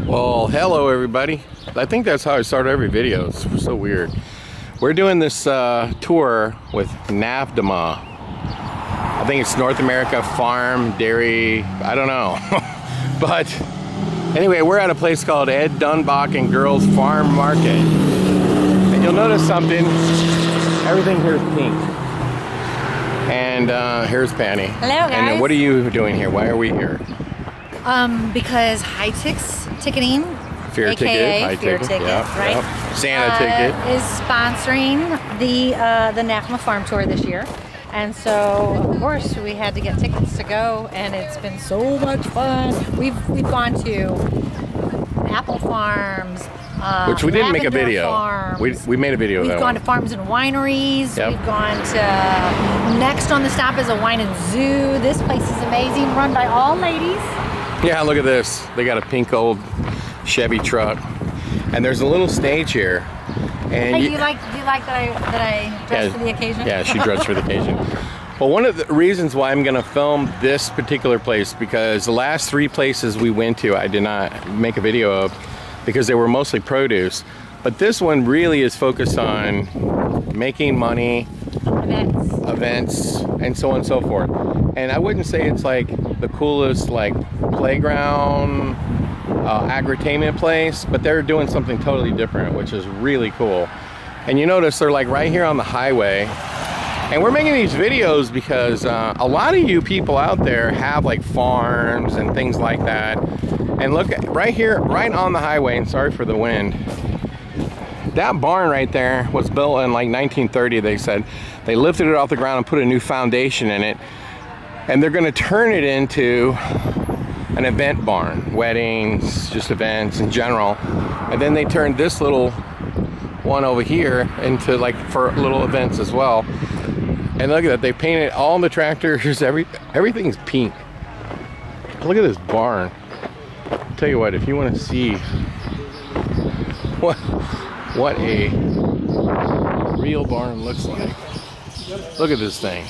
Well, hello everybody. I think that's how I start every video. It's so weird. We're doing this tour with NAFDMA. I think it's North America Farm Dairy, I don't know. But anyway, we're at a place called Ed Dunneback and Girls Farm Market. And you'll notice something. Everything here is pink. And here's Penny. Hello guys. And what are you doing here? Why are we here? Because High-Tix Ticketing, Fear AKA Ticket, High Fear Ticket, Ticket, right? Yep. Santa Ticket is sponsoring the NAFDMA Farm Tour this year, and so of course we had to get tickets to go, and it's been so much fun. We've gone to apple farms, which we didn't make a video. Farms. We made a video. We've gone to farms and wineries. Yep. We've gone to next on the stop is a wine and zoo. This place is amazing, run by all ladies. Yeah, look at this. They got a pink old Chevy truck, and there's a little stage here. And hey, do you like that I dressed for the occasion? Yeah, she dressed for the occasion. Well, one of the reasons why I'm going to film this particular place, because the last 3 places we went to, I did not make a video of because they were mostly produce. But this one really is focused on making money, events, and so on and so forth. And I wouldn't say it's like the coolest like playground, Agritainment place, but they're doing something totally different, which is really cool. And you notice they're like right here on the highway. And we're making these videos because a lot of you people out there have like farms and things like that. And look, right here, right on the highway, and sorry for the wind, that barn right there was built in like 1930, they said. They lifted it off the ground and put a new foundation in it. And they're gonna turn it into an event barn, weddings, just events in general. And then they turned this little one over here into like for little events as well. And look at that, they painted all the tractors, everything's pink. Look at this barn. I'll tell you what, if you want to see what a real barn looks like, look at this thing.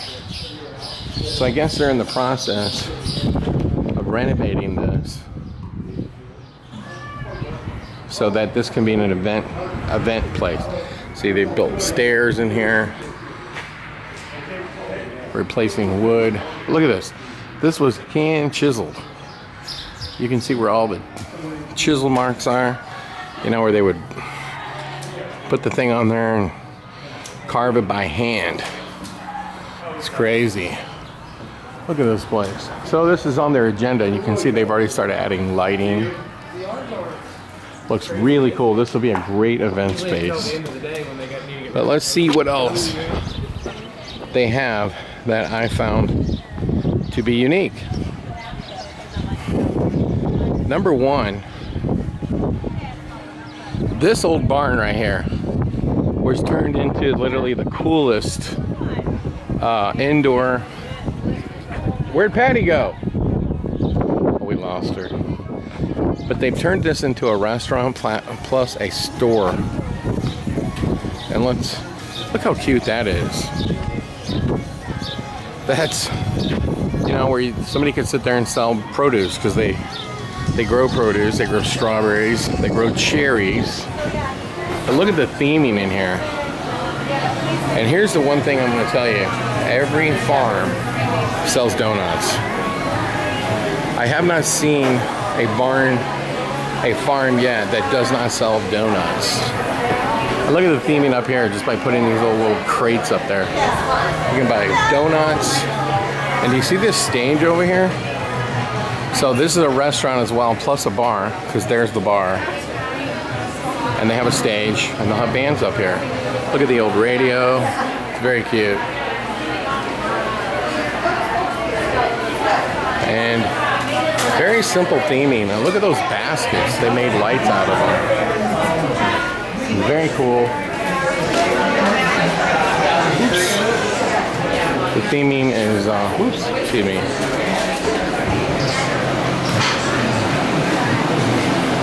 So I guess they're in the process of renovating this so that this can be an event place. See, they built stairs in here, replacing wood. Look at this. This was hand chiseled. You can see where all the chisel marks are. You know, where they would put the thing on there and carve it by hand. It's crazy. Look at this place. So this is on their agenda, and you can see they've already started adding lighting. Looks really cool. This will be a great event space. But let's see what else they have that I found to be unique. Number one, this old barn right here was turned into literally the coolest indoor. Where'd Patty go? Oh, we lost her. But they've turned this into a restaurant plus a store. And look how cute that is. That's, you know, where somebody could sit there and sell produce, because they grow produce, they grow strawberries, they grow cherries. But look at the theming in here. And here's the one thing I'm going to tell you. Every farm sells donuts. I have not seen a farm yet that does not sell donuts. And look at the theming up here just by putting these little crates up there. You can buy donuts. And do you see this stage over here? So this is a restaurant as well, plus a bar, because there's the bar. And they have a stage, and they'll have bands up here. Look at the old radio. It's very cute. And very simple theming. Now look at those baskets. They made lights out of them. Very cool. Oops. The theming is, excuse me.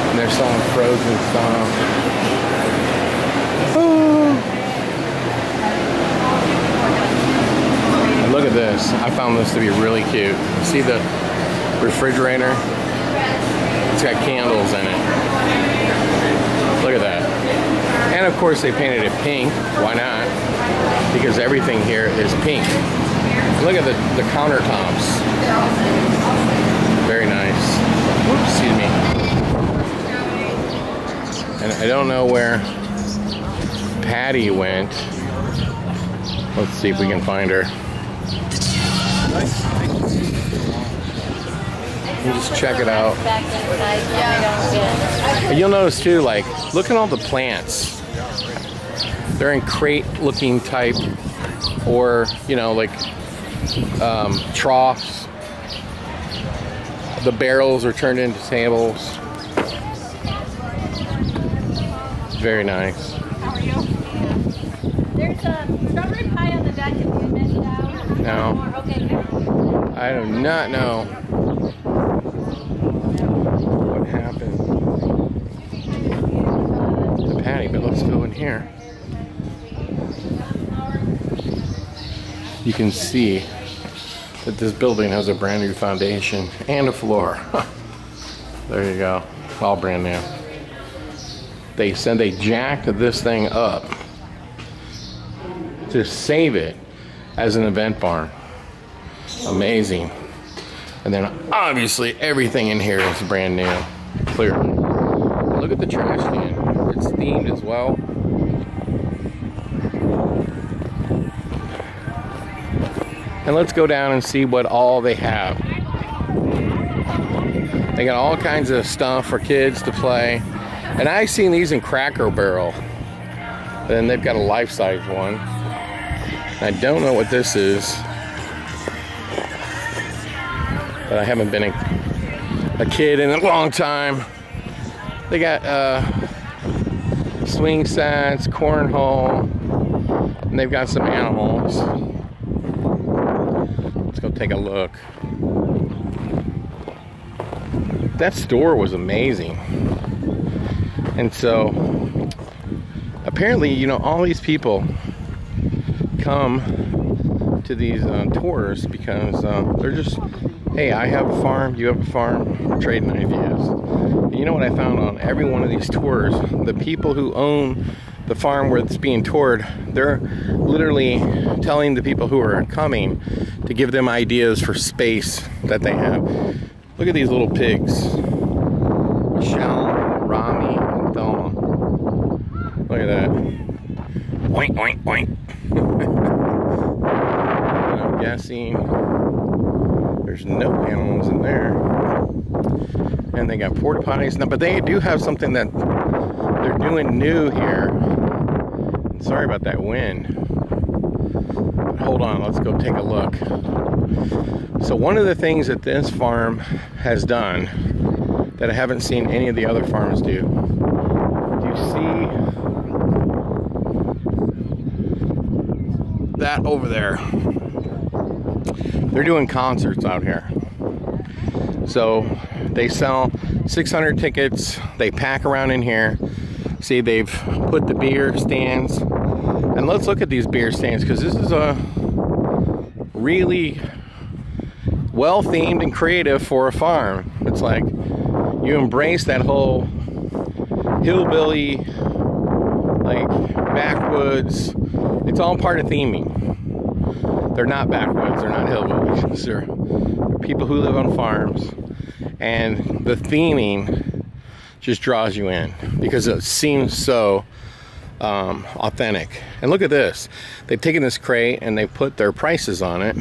And they're selling frozen stuff. And look at this. I found this to be really cute. See the refrigerator? It's got candles in it. Look at that. And of course they painted it pink. Why not? Because everything here is pink. Look at the countertops. Very nice. Whoops, excuse me. And I don't know where Patty went. Let's see if we can find her. We'll just check it out. And you'll notice too, like, look at all the plants. They're in crate looking type, or, you know, like troughs. The barrels are turned into tables. Very nice. How are you? There's a strawberry pie on the deck if you missed out. No. Okay. I do not know what happened to Patty, but let's go in here. You can see that this building has a brand new foundation and a floor. There you go. All brand new. They said they jacked this thing up to save it as an event barn. Amazing. And then obviously everything in here is brand new. Clearly. Look at the trash can. It's themed as well. And let's go down and see what all they have. They got all kinds of stuff for kids to play. And I've seen these in Cracker Barrel. Then they've got a life-size one. I don't know what this is. But I haven't been a kid in a long time. They got swing sets, cornhole, and they've got some animals. Let's go take a look. That store was amazing. And so, apparently, you know, all these people come to these tours because they're just, hey, I have a farm, you have a farm, we're trading ideas. And you know what I found on every one of these tours? The people who own the farm where it's being toured, they're literally telling the people who are coming to give them ideas for space that they have. Look at these little pigs. Michelle, Rami, and Thelma. Look at that. Oink, oink, oink. And I'm guessing there's no animals in there. And they got porta potties. Now, but they do have something that they're doing new here. Sorry about that wind. But hold on, let's go take a look. So one of the things that this farm has done that I haven't seen any of the other farms do. Do you see that over there? They're doing concerts out here. So they sell 600 tickets. They pack around in here. See, they've put the beer stands. And let's look at these beer stands, because this is a really well themed and creative for a farm. It's like you embrace that whole hillbilly, like backwoods. It's all part of theming. They're not backwoods, they're not hillbillies. They're people who live on farms. And the theming just draws you in because it seems so authentic. And look at this. They've taken this crate and they've put their prices on it.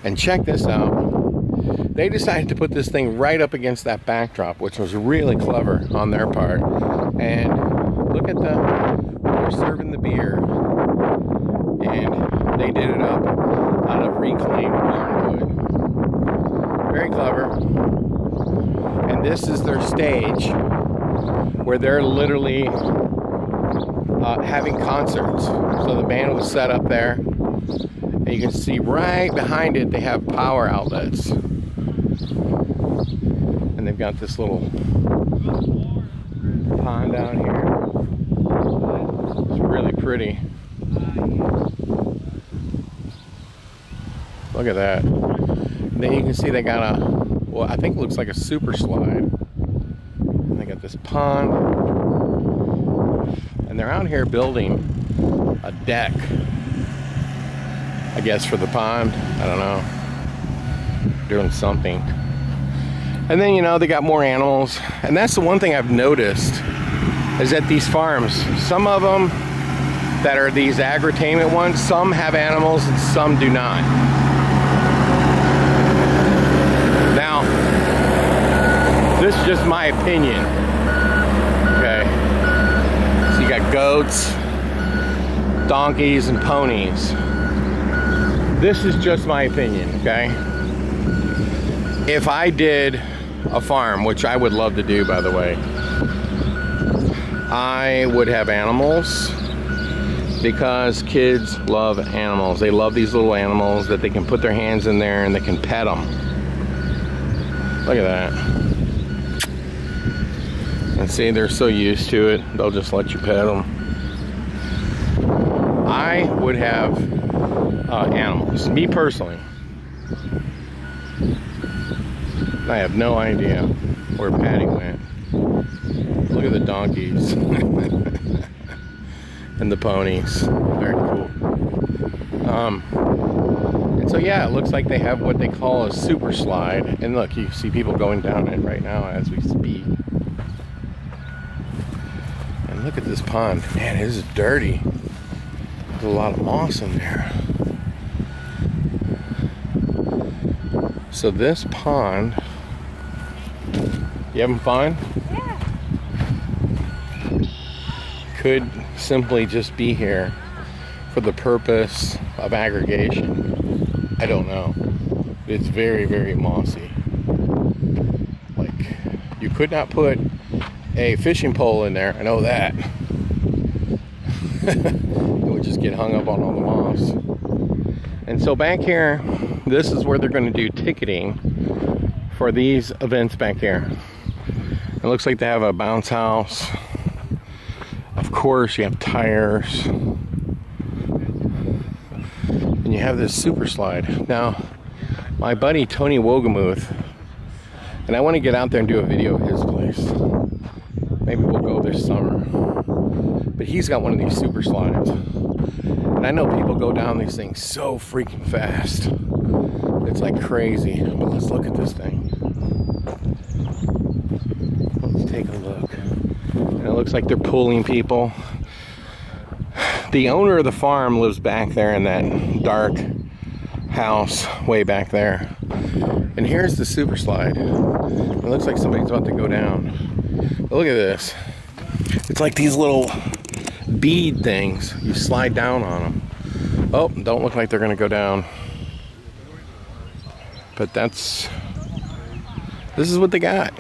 And check this out. They decided to put this thing right up against that backdrop, which was really clever on their part. And look at they're serving the beer. And they did it up out of reclaimed barnwood. Very clever. And this is their stage where they're literally having concerts. So the band was set up there. And you can see right behind it, they have power outlets. And they've got this little pond down here. It's really pretty. Look at that. And then you can see they got a well, I think it looks like a super slide. They got this pond, and they're out here building a deck, I guess, for the pond. I don't know, doing something. And then, you know, they got more animals, and that's the one thing I've noticed is that these farms, some of them that are these Agritainment ones, some have animals and some do not. Now, this is just my opinion, okay? So you got goats, donkeys, and ponies. This is just my opinion, okay? If I did a farm, which I would love to do, by the way, I would have animals because kids love animals. They love these little animals that they can put their hands in there and they can pet them. Look at that. And see, they're so used to it, they'll just let you pet them. I would have animals, me personally. I have no idea where Patty went. Look at the donkeys and the ponies. Very cool. And so yeah, it looks like they have what they call a super slide. And look, you see people going down it right now as we speak. And look at this pond. Man, it is dirty. There's a lot of moss in there. So this pond, you having fun? Yeah. Could simply just be here for the purpose of aggregation. I don't know. It's very, very mossy. Like, you could not put a fishing pole in there, I know that. It would just get hung up on all the moss. And so back here, this is where they're going to do ticketing for these events back here. It looks like they have a bounce house. Of course, you have tires. And you have this super slide. Now, my buddy Tony Wogamuth, and I want to get out there and do a video of his place. Maybe we'll go this summer. But he's got one of these super slides. And I know people go down these things so freaking fast. It's like crazy. But let's look at this thing. Let's take a look. And it looks like they're pulling people. The owner of the farm lives back there in that dark house way back there. And here's the super slide. It looks like somebody's about to go down. But look at this. It's like these little bead things. You slide down on them. Oh, don't look like they're gonna go down. But this is what they got.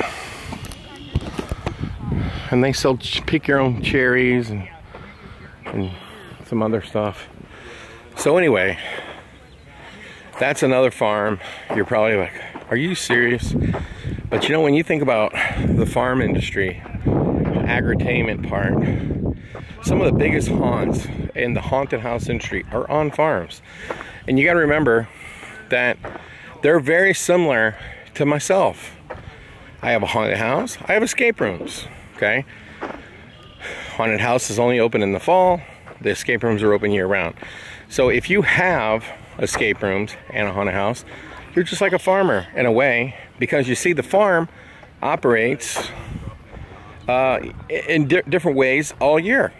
And they sell pick your own cherries and some other stuff. So anyway, that's another farm. You're probably like, are you serious? But you know, when you think about the farm industry, Agritainment part, some of the biggest haunts in the haunted house industry are on farms. And you got to remember that they're very similar to myself. I have a haunted house, I have escape rooms, okay? Haunted house is only open in the fall, the escape rooms are open year round. So if you have escape rooms and a haunted house, you're just like a farmer in a way, because you see the farm operates in different ways all year.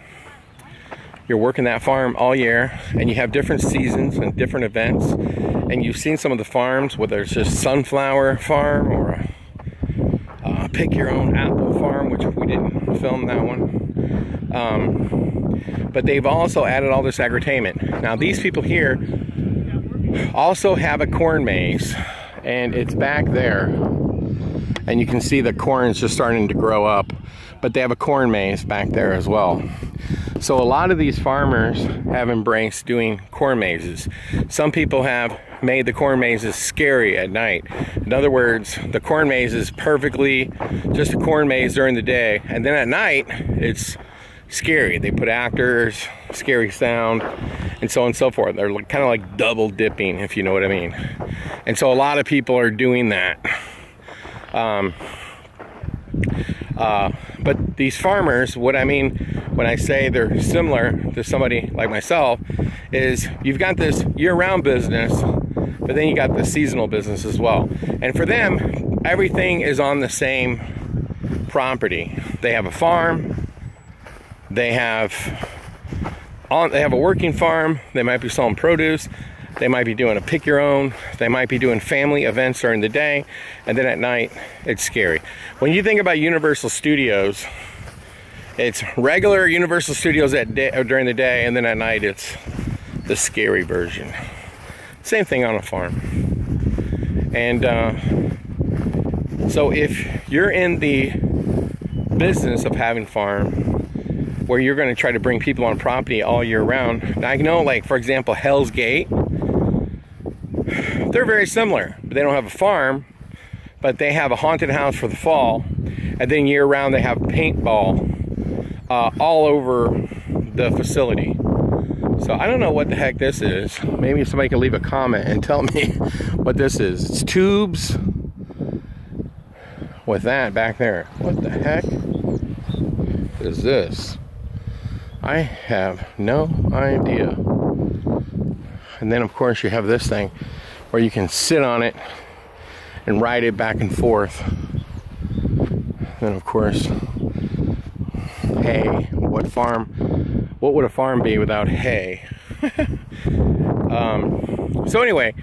You're working that farm all year, and you have different seasons and different events. And you've seen some of the farms, whether it's just sunflower farm or a pick your own apple farm, which we didn't film that one. But they've also added all this Agritainment. Now these people here also have a corn maze, and it's back there. And you can see the corn's just starting to grow up, but they have a corn maze back there as well. So a lot of these farmers have embraced doing corn mazes. Some people have made the corn mazes scary at night. In other words, the corn maze is perfectly just a corn maze during the day, and then at night it's scary. They put actors, scary sound, and so on and so forth. They're kind of like double dipping, if you know what I mean. And so a lot of people are doing that. But these farmers, what I mean when I say they're similar to somebody like myself, is you've got this year-round business, but then you got the seasonal business as well. And for them, everything is on the same property. They have a farm, they have a working farm, they might be selling produce, they might be doing a pick your own, they might be doing family events during the day, and then at night it's scary. When you think about Universal Studios, it's regular Universal Studios during the day, and then at night it's the scary version. Same thing on a farm. And so if you're in the business of having farm, where you're going to try to bring people on property all year round, now I know, like for example, Hell's Gate, they're very similar, but they don't have a farm, but they have a haunted house for the fall, and then year round they have paintball all over the facility. So I don't know what the heck this is. Maybe somebody can leave a comment and tell me what this is. It's tubes with that back there. What the heck is this? I have no idea. And then of course you have this thing where you can sit on it and ride it back and forth. Then of course, hay. What would a farm be without hay? So anyway,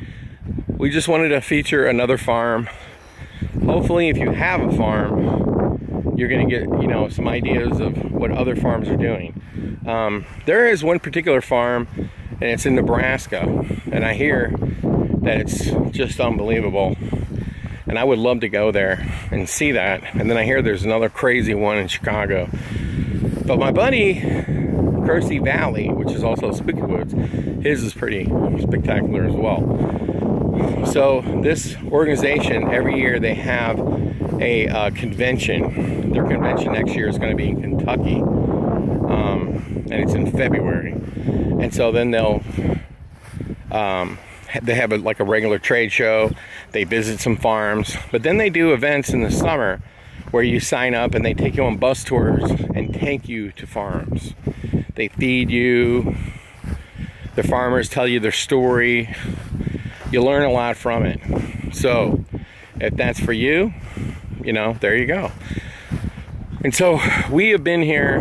we just wanted to feature another farm. Hopefully if you have a farm, you're gonna get, you know, some ideas of what other farms are doing. There is one particular farm, and it's in Nebraska, and I hear that it's just unbelievable, and I would love to go there and see that. And then I hear there's another crazy one in Chicago. But my buddy Kersey Valley, which is also Spooky Woods, his is pretty spectacular as well. So this organization, every year they have a convention. Their convention next year is going to be in Kentucky, and it's in February. And so then they have like a regular trade show. They visit some farms, but then they do events in the summer where you sign up and they take you on bus tours and take you to farms. They feed you. The farmers tell you their story. You learn a lot from it. So if that's for you, you know, there you go. And so we have been here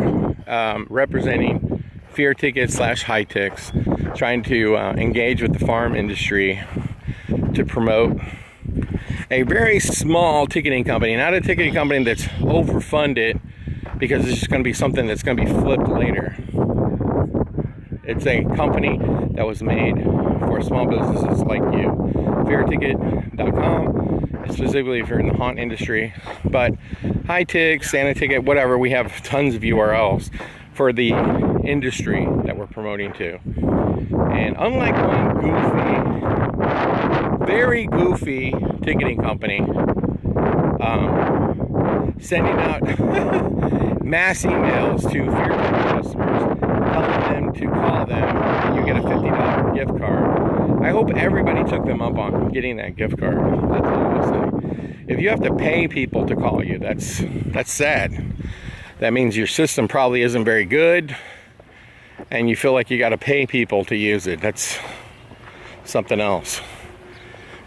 representing Fear Tickets / High Ticks, trying to engage with the farm industry to promote a very small ticketing company, not a ticketing company that's overfunded because it's just going to be something that's going to be flipped later. It's a company that was made for small businesses like you. FearTicket.com, specifically if you're in the haunt industry. But High Ticks, Santa Ticket, whatever, we have tons of URLs for the industry that we're promoting to. And unlike one goofy, very goofy ticketing company sending out mass emails to Fear Ticket customers, telling them to call them and you get a $50 gift card, I hope everybody took them up on getting that gift card. That's all I'm gonna say. If you have to pay people to call you, that's sad. That means your system probably isn't very good, and you feel like you got to pay people to use it. That's something else.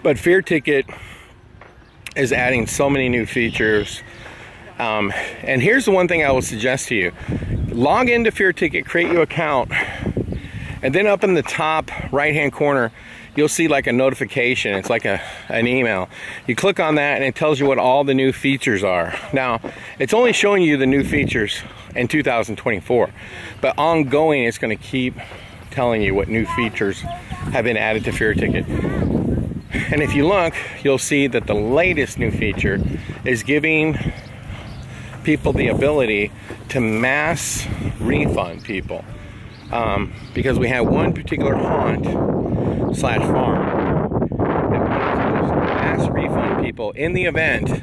But Fear Ticket is adding so many new features. And here's the one thing I will suggest to you. Log into Fear Ticket, create your account, and then up in the top right-hand corner, you'll see like a notification. It's like an email. You click on that and it tells you what all the new features are. Now, it's only showing you the new features in 2024, but ongoing it's going to keep telling you what new features have been added to Fear Ticket. And if you look, you'll see that the latest new feature is giving people the ability to mass refund people. Because we have one particular haunt / farm that wanted to just mass refund people in the event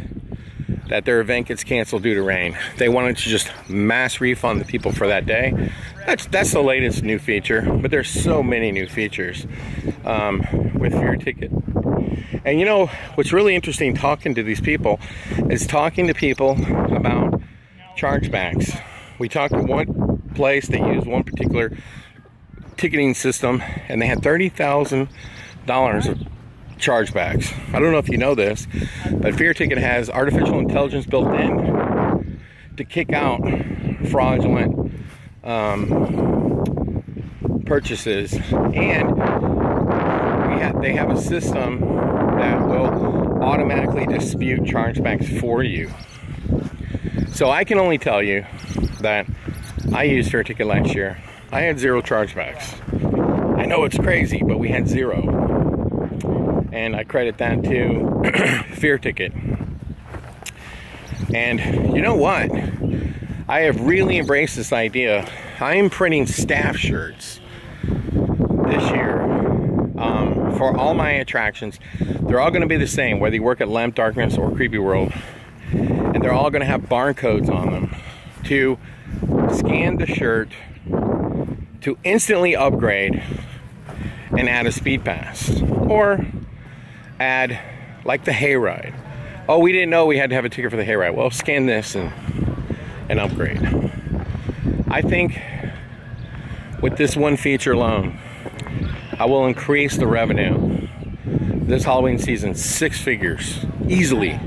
that their event gets canceled due to rain. They wanted to just mass refund the people for that day. That's the latest new feature, but there's so many new features with Fear Ticket. And you know, what's really interesting talking to these people is talking to people about chargebacks. We talked to one place that used one particular ticketing system, and they had $30,000 of chargebacks. I don't know if you know this, but Fear Ticket has artificial intelligence built in to kick out fraudulent purchases, and they have a system that will automatically dispute chargebacks for you. So I can only tell you that I used Fear Ticket last year. I had 0 chargebacks. I know it's crazy, but we had 0. And I credit that to Fear Ticket. And you know what? I have really embraced this idea. I am printing staff shirts this year for all my attractions. They're all going to be the same, whether you work at Lamp Darkness or Creepy World. And they're all going to have barcodes on them to scan the shirt to instantly upgrade and add a speed pass, or add like the hayride. Oh, we didn't know we had to have a ticket for the hayride. Well, scan this and upgrade. I think with this one feature alone, I will increase the revenue this Halloween season 6 figures easily,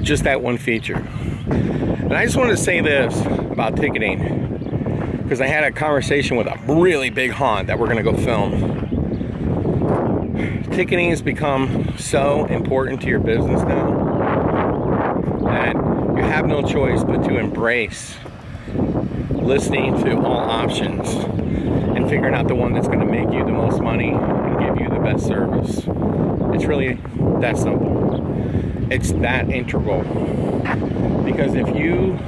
just that one feature. And I just wanted to say this about ticketing, because I had a conversation with a really big haunt that we're going to go film. Ticketing has become so important to your business now that you have no choice but to embrace listening to all options and figuring out the one that's going to make you the most money and give you the best service. It's really that simple. It's that integral. Because if you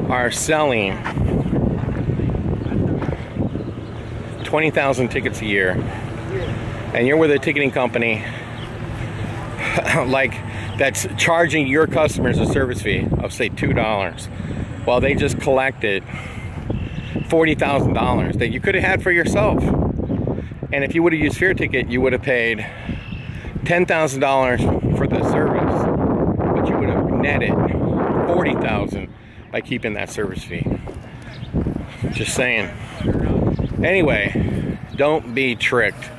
are selling 20,000 tickets a year, and you're with a ticketing company like that's charging your customers a service fee of say $2, while they just collected $40,000 that you could have had for yourself. And if you would have used Fear Ticket, you would have paid $10,000 for the service, but you would have netted $40,000 by keeping that service fee. Just saying. Anyway, don't be tricked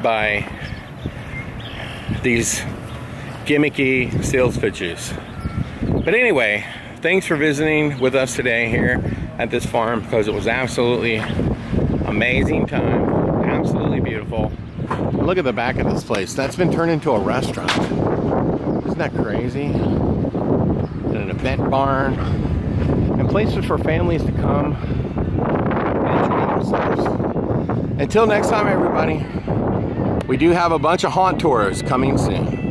by these gimmicky sales pitches. But anyway, thanks for visiting with us today here at this farm, because it was absolutely amazing time, absolutely beautiful. Look at the back of this place. That's been turned into a restaurant. Isn't that crazy? And an event barn and places for families to come and enjoy themselves. Until next time, everybody, we do have a bunch of haunt tours coming soon.